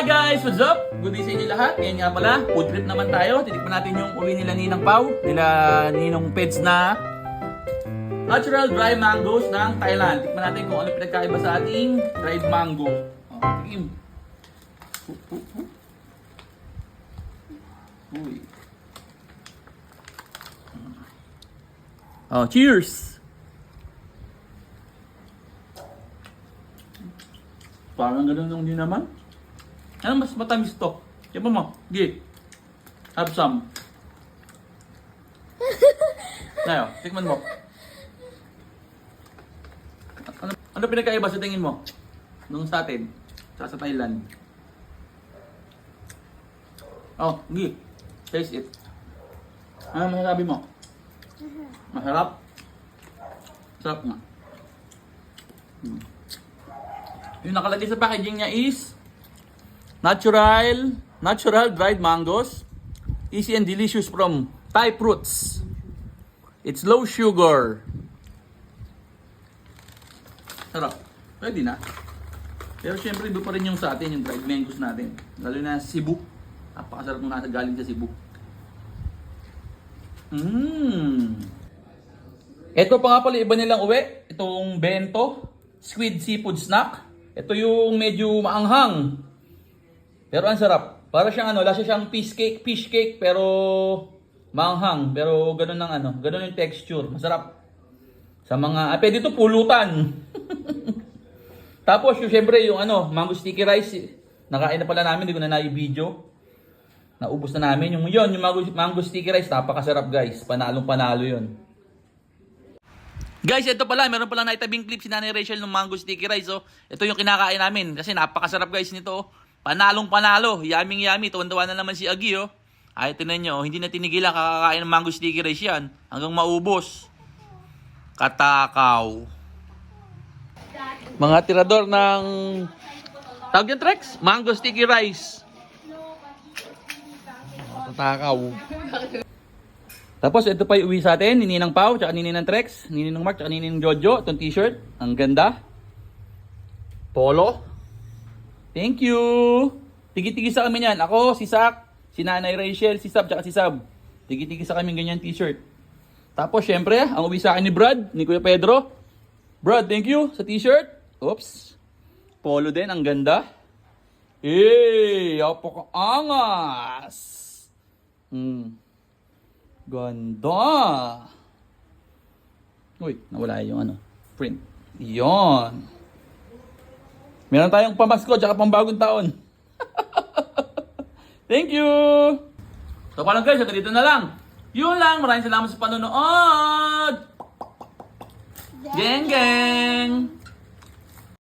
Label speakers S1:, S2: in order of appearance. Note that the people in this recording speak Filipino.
S1: Hi guys! What's up? Good day sa inyo lahat. Ngayon nga pala, food trip naman tayo. Titikman natin yung uwi nila Ninang Pao, nila Ninong Peds na natural dry mangoes ng Thailand. Tikman natin kung ano pinagkaiba sa ating dried mango. Tikim. Uy. Cheers! Parang ganun lang din naman. Ano mas matamis to? Tiyan mo. Sige. Have some. Tayo, tikman mo. Ano pinagkaiba sa tingin mo? Nung sa atin? Sa Thailand? Sige. Taste it. Ano masasabi mo? Masarap? Sarap nga. Yung nakalagay sa packaging niya is natural dried mangoes, easy and delicious from Thai fruits. It's low sugar. Sarap. Pwede na. Pero syempre iba pa rin yung sa atin, yung dried mangoes natin. Lalo na Cebu. Napakasarap nung nasa galing sa Cebu. Ito pa nga pala iba nilang uwi. Itong bento, squid seafood snack. Ito yung medyo maanghang. Pero ang sarap. Para siyang lasa siyang fish cake pero maanghang. Pero ganun ang ganun yung texture. Masarap. Sa mga pwede ito pulutan. Tapos yung syempre yung mango sticky rice. Nakain na pala namin, hindi ko na na-video. Naubos na namin yung mango sticky rice. Napakasarap guys. Panalong-panalo 'yon. Guys, ito pala, meron pala naitabing clip si Nanay Rachel ng mango sticky rice. Ito yung kinakain namin kasi napakasarap guys nito. Panalong panalo, yummy yummy. Tuwan-tuwa na naman si Agi Ay, tinan nyo, hindi na tinigilan kakakain ng mango sticky rice yan. Hanggang maubos. Katakaw. Mga tirador ng tawag yan, Trex? Mango sticky rice. Katakaw. Tapos ito pa yung uwi sa atin, ni Ninang Pao, tsaka ni Ninang Trex, ni Ninang Mark, tsaka ni Ninang Jojo. Itong t-shirt, ang ganda. Polo. Thank you. Tigi-tigi sa kami yan. Ako, si Sak, si Nanay Rachel, si Sab, tsaka si Sab. Tigi-tigi sa kami ganyan t-shirt. Tapos syempre, ang uwi sa akin ni Brad, ni Kuya Pedro. Brad, thank you sa t-shirt. Oops. Polo din, ang ganda. Apaka-angas. Ganda. Uy, nawala yung print. Yon. Meron tayong pamasko tsaka pambagong taon. Thank you. So paano guys, hanggang dito na lang. Yun lang, maraming salamat sa panonood. Geng geng.